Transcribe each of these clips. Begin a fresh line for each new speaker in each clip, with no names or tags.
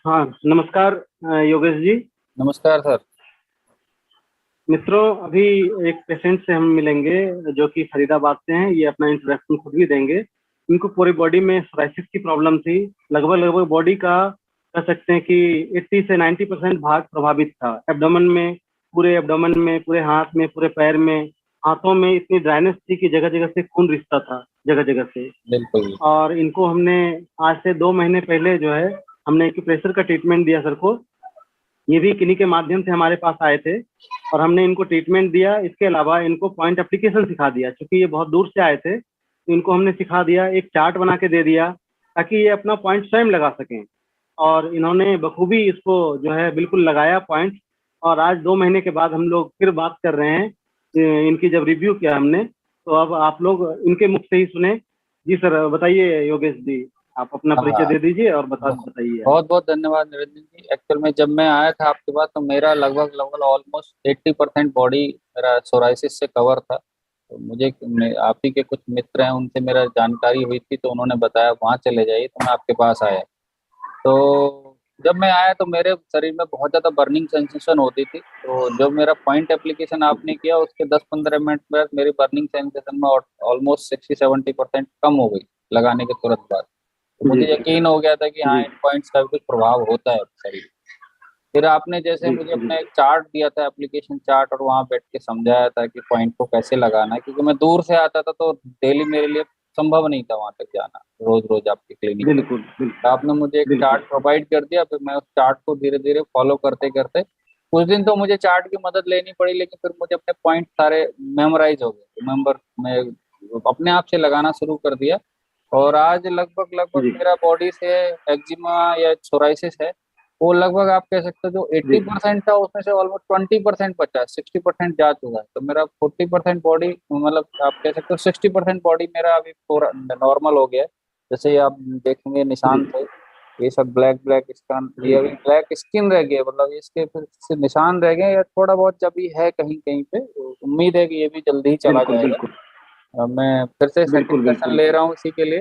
हाँ, नमस्कार योगेश जी।
नमस्कार सर।
मित्रों, अभी एक पेशेंट से हम मिलेंगे जो कि फरीदाबाद से हैं। ये अपना इंट्रोडक्शन खुद भी देंगे। इनको पूरी बॉडी में सोराइसिस की प्रॉब्लम थी। लगभग लगभग बॉडी का कह सकते हैं कि 80 से 90% भाग प्रभावित था। एब्डोमेन में, पूरे एब्डोमेन में, पूरे हाथ में, पूरे पैर में, हाथों में इतनी ड्राइनेस थी कि जगह जगह से खून रिसता था, जगह जगह से।
बिल्कुल।
और इनको हमने आज से 2 महीने पहले जो है हमने एक्यूप्रेशर का ट्रीटमेंट दिया सर को। ये भी किन्हीं के माध्यम से हमारे पास आए थे और हमने इनको ट्रीटमेंट दिया। इसके अलावा इनको पॉइंट एप्लीकेशन सिखा दिया, क्योंकि ये बहुत दूर से आए थे तो इनको हमने सिखा दिया, एक चार्ट बना के दे दिया ताकि ये अपना पॉइंट स्वयं लगा सकें। और इन्होंने बखूबी इसको जो है बिल्कुल लगाया पॉइंट। और आज 2 महीने के बाद हम लोग फिर बात कर रहे हैं। इनकी जब रिव्यू किया हमने, तो अब आप लोग इनके मुख से ही सुने। जी सर, बताइए योगेश जी, आप अपना परिचय
हाँ,
दे दीजिए और बताइए आप।
बहुत बहुत धन्यवाद निरंजन जी। एक्चुअल में जब मैं आया था आपके पास तो मेरा लगभग लगभग ऑलमोस्ट 80% बॉडी मेरा सोराइसिस से कवर था। तो आप ही के कुछ मित्र हैं, उनसे मेरा जानकारी हुई थी तो उन्होंने बताया वहाँ चले जाइए, तो मैं आपके पास आया। तो जब मैं आया तो मेरे शरीर में बहुत ज़्यादा बर्निंग सेंसेशन होती थी। तो जब मेरा पॉइंट एप्लीकेशन आपने किया उसके 10-15 मिनट बाद मेरी बर्निंग सेंसेशन में ऑलमोस्ट 60-70% कम हो गई लगाने के तुरंत बाद। तो
जी
मुझे यकीन हो गया था कि हाँ,
जी
इन पॉइंट्स का भी कुछ प्रभाव होता है शरीर पे। फिर आपने जैसे
जी
मुझे
जी।
अपना एक चार्ट दिया था, एप्लीकेशन चार्ट, और वहाँ बैठ के समझाया था कि पॉइंट को कैसे लगाना है, क्योंकि मैं दूर से आता था तो डेली मेरे लिए संभव नहीं था वहाँ तक जाना, रोज रोज आपकी क्लिनिक पे।
बिल्कुल
तो
बिल्कुल
आपने मुझे एक
बिल्कुल।
चार्ट प्रोवाइड कर दिया, फिर मैं उस चार्ट को धीरे धीरे फॉलो करते करते कुछ दिन तो मुझे चार्ट की मदद लेनी पड़ी, लेकिन फिर मुझे अपने पॉइंट सारे मेमोराइज हो गए, रिमेम्बर मैं अपने आप से लगाना शुरू कर दिया। और आज लगभग लगभग
जी
मेरा बॉडी से एक्जिमा या सोराइसिस है, वो लगभग आप कह सकते हो जो
जी
80% था उसमें से ऑलमोस्ट 20% बचा है, 60% जा चुका है। तो मेरा 40% बॉडी, मतलब आप कह सकते हो 60% बॉडी मेरा अभी पूरा नॉर्मल हो गया है। जैसे ये आप देखेंगे
जी
निशान थे, ये सब ब्लैक ब्लैक स्किन, ये
जी
अभी ब्लैक स्किन रह गई है, मतलब इसके फिर से निशान रह गए या थोड़ा बहुत जब भी है कहीं कहीं पे, तो उम्मीद है कि ये भी जल्दी ही चला
बिल्कुल
जाएगा।
बिल्कुल
मैं फिर से सेकंड
बिल्कुल
सेशन
बिल्कुल
ले रहा हूँ इसी के लिए।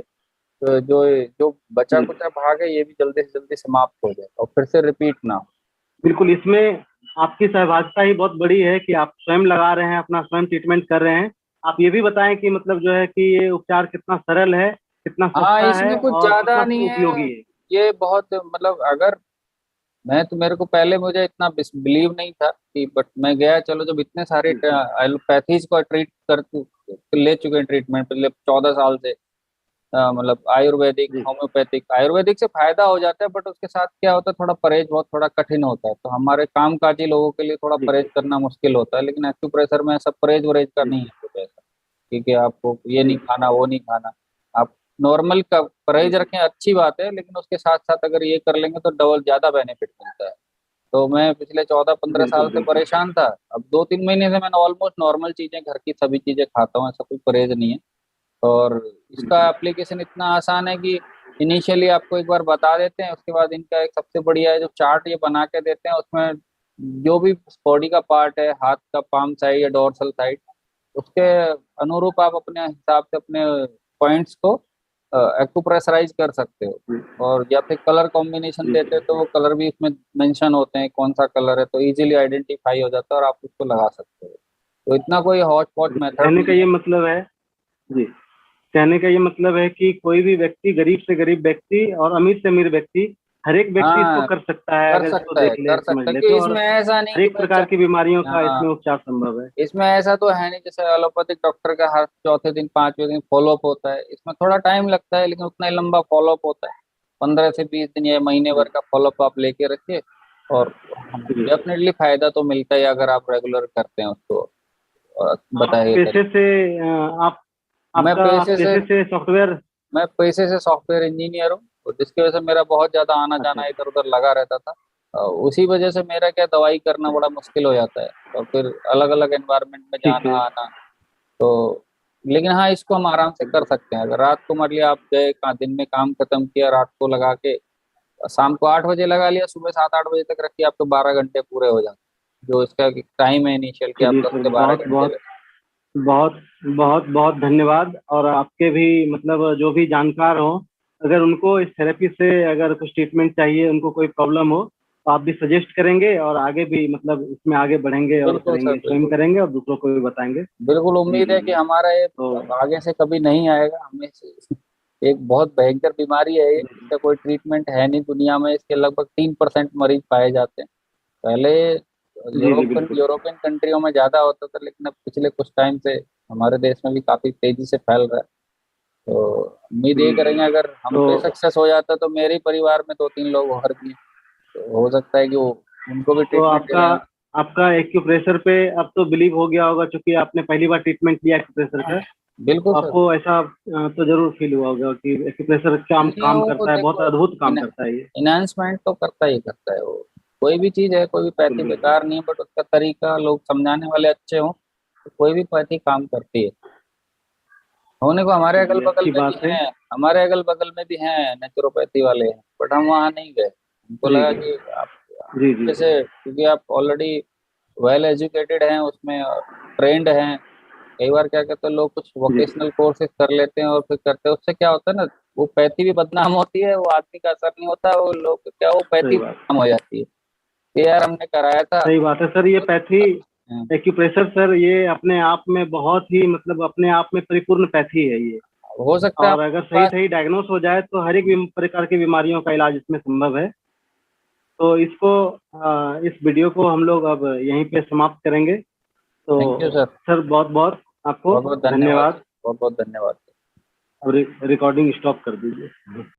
तो जो जो बचा
जी
कुचा भाग है ये भी जल्दी से जल्दी समाप्त हो जाए और फिर से रिपीट ना हो।
बिल्कुल। इसमें आपकी सहभागिता ही बहुत बड़ी है कि आप स्वयं लगा रहे हैं, अपना स्वयं ट्रीटमेंट कर रहे हैं। आप ये भी बताएं कि मतलब जो है कि ये उपचार कितना सरल है, कितना
हाँ,
सस्ता है
इसमें कुछ
और
ज्यादा
कितना
नहीं है।
उपयोगी है।
ये बहुत, मतलब अगर मैं तो, मेरे को पहले मुझे इतना बिलीव नहीं था कि, बट मैं गया, चलो जब इतने सारे
जी
एलोपैथीज को ट्रीट कर ले चुके हैं ट्रीटमेंट पिछले 14 साल से। मतलब आयुर्वेदिक,
जी
होम्योपैथिक, आयुर्वेदिक से फायदा हो जाता है, बट उसके साथ क्या होता है, थोड़ा परहेज बहुत थोड़ा कठिन होता है, तो हमारे कामकाजी लोगों के लिए थोड़ा
जी
परहेज करना मुश्किल होता है। लेकिन एक्यूप्रेशर में ऐसा परहेज वरहेज का
जी
नहीं है कुछ ऐसा, क्योंकि आपको ये
जी
नहीं खाना वो नहीं खाना। आप नॉर्मल का
जी
परहेज रखें, अच्छी बात है, लेकिन उसके साथ साथ अगर ये कर लेंगे तो डबल ज्यादा बेनिफिट मिलता है। तो मैं पिछले 14-15 साल
बिल्कुल
से
बिल्कुल
परेशान था। अब 2-3 महीने से मैंने ऑलमोस्ट नॉर्मल चीजें, घर की सभी चीजें खाता हूँ, ऐसा कोई परहेज नहीं है। और इसका
बिल्कुल
एप्लीकेशन इतना आसान है कि इनिशियली आपको एक बार बता देते हैं, उसके बाद इनका एक सबसे बढ़िया है जो चार्ट ये बना के देते हैं, उसमें जो भी बॉडी का पार्ट है, हाथ का पाम साइड या डोर्सल साइड, उसके अनुरूप आप अपने हिसाब से अपने पॉइंट्स को एक्यूप्रेशराइज कर सकते हो।
जी
और या फिर कलर कॉम्बिनेशन
जी।
देते हैं तो वो कलर भी उसमें मेंशन होते हैं, कौन सा कलर है, तो इजीली आइडेंटिफाई हो जाता है और आप उसको लगा सकते हो। तो इतना कोई हॉच पॉच मेथड
कहने का
नहीं
ये
है।
मतलब है, जी, कहने का ये मतलब है कि कोई भी व्यक्ति, गरीब से गरीब व्यक्ति और अमीर से अमीर व्यक्ति, हर एक व्यक्ति इसको
हाँ,
कर सकता है
कर
अगर इसको
सकता है,
देख ले,
कर
समझ
सकता है,
ले
क्योंकि
तो। और
इसमें ऐसा नहीं
हर
कि
एक प्रकार की बीमारियों का
हाँ,
इसमें उपचार संभव है।
इसमें ऐसा तो है नहीं जैसे एलोपैथिक डॉक्टर का हर चौथे दिन 5वें दिन फॉलोअप होता है, इसमें थोड़ा टाइम लगता है, लेकिन उतना ही लंबा फॉलोअप होता है। 15 से 20 दिन या महीने
जी
भर का फॉलोअप आप लेके रखिए, और
जी।
डेफिनेटली फायदा तो मिलता है अगर आप रेगुलर करते हैं उसको। और
आप
बताइए
पेशे
तरीके।
से आप
मैं
आप
पैसे से
पेशे से सॉफ्टवेयर।
मैं पैसे से सॉफ्टवेयर इंजीनियर हूँ, और जिसकी वजह से मेरा बहुत ज्यादा आना
अच्छा
जाना इधर उधर लगा रहता था। उसी वजह से मेरा क्या, दवाई करना बड़ा मुश्किल हो जाता है, और फिर अलग अलग एनवायरनमेंट में
ठीक
जाना
है।
आना। तो लेकिन हाँ, इसको हम आराम से कर सकते हैं। अगर रात को मान लिया आप गए, दिन में काम खत्म किया, रात को लगा के शाम को 8 बजे लगा लिया, सुबह 7-8 बजे तक रखिए, आपके 12 घंटे पूरे हो जाते हैं। जो इसका टाइम है इनिशियल कि आप
चलिए
दस
सर,
से बारह
बहुत
घंटे
बहुत बहुत बहुत बहुत धन्यवाद। और आपके भी मतलब जो भी जानकार हो, अगर उनको इस थेरेपी से अगर कुछ ट्रीटमेंट चाहिए, उनको कोई प्रॉब्लम हो, तो आप भी सजेस्ट करेंगे और आगे भी मतलब इसमें आगे बढ़ेंगे और
बिल्कुल सर,
करेंगे, स्वयं
बिल्कुल।
करेंगे और दूसरों को भी बताएंगे।
बिल्कुल
जी
उम्मीद
जी
है कि
जी।
हमारा ये
तो
अब आगे से कभी नहीं आएगा। हमें एक बहुत भयंकर बीमारी है ये,
जी
इसका कोई ट्रीटमेंट है नहीं दुनिया में। इसके लगभग 3% मरीज पाए जाते हैं। पहले
जी जी बिल्कुल।
यूरोपियन कंट्रियों में ज्यादा होता था, लेकिन अब पिछले कुछ टाइम से हमारे देश में भी काफी तेजी से फैल रहा है। तो उम्मीद
जी
यही
जी।
करेंगे, अगर हम
तो
पे सक्सेस हो जाता तो मेरे ही परिवार में 2-3 लोग और भी हैं। तो हो सकता है कि वो उनको भी
तो
ट्रीटमेंट
आपका
दिलाएं।
आपका एक्यूप्रेशर पे अब तो बिलीव हो गया होगा, क्योंकि आपने पहली बार ट्रीटमेंट लिया एक्यूप्रेशर का।
बिल्कुल
तो
सर।
आपको ऐसा तो जरूर फील हुआ होगा कि एक्यूप्रेशर काम
नहीं,
काम
वो
करता है, बहुत
देखो,
अद्भुत काम करता है ये।
इनहेंसमेंट तो करता ही करता है वो। कोई भी चीज है, कोई भी पैथी
बिल्कुल बिल्कुल।
बेकार नहीं है, बट उसका तरीका लोग समझाने वाले अच्छे हों तो कोई भी पैथी काम करती है। होने को हमारे अगल
चलिए,
बगल
अच्छी
में भी
बात है।
हैं, हमारे अगल बगल में भी हैं नेचुरोपैथी वाले हैं, बट हम वहाँ नहीं गए। हमको
जी
लगा
जी
कि आप
जी जी जी।
जैसे, क्योंकि आप ऑलरेडी वेल एजुकेटेड हैं उसमें और ट्रेंड हैं। कई बार क्या कहते हैं लोग, कुछ
जी
वोकेशनल कोर्सेज कर लेते हैं और फिर करते हैं, उससे क्या होता है ना, वो पैथी भी बदनाम होती है, वो आदमी का असर नहीं होता, वो लोग क्या, वो पैथी
सही बात।
बदनाम हो जाती है। ये यार हमने कराया था।
सही बात है सर, ये पैथी,
हाँ,
एक्यूप्रेशर सर, ये अपने आप में बहुत ही मतलब अपने आप में परिपूर्ण पैथी है ये।
हो सकता है
और अगर
हमारे
सही
पास।
सही डायग्नोस हो जाए तो हर एक प्रकार की बीमारियों का इलाज इसमें संभव है। तो इसको इस वीडियो को हम लोग अब यहीं पे समाप्त करेंगे। तो
थैंक यू सर।
सर बहुत बहुत आपको
बहुत बहुत धन्यवाद सर,
धन्यवाद।
बहुत बहुत धन्यवाद।
अब रिकॉर्डिंग स्टॉप कर दीजिए।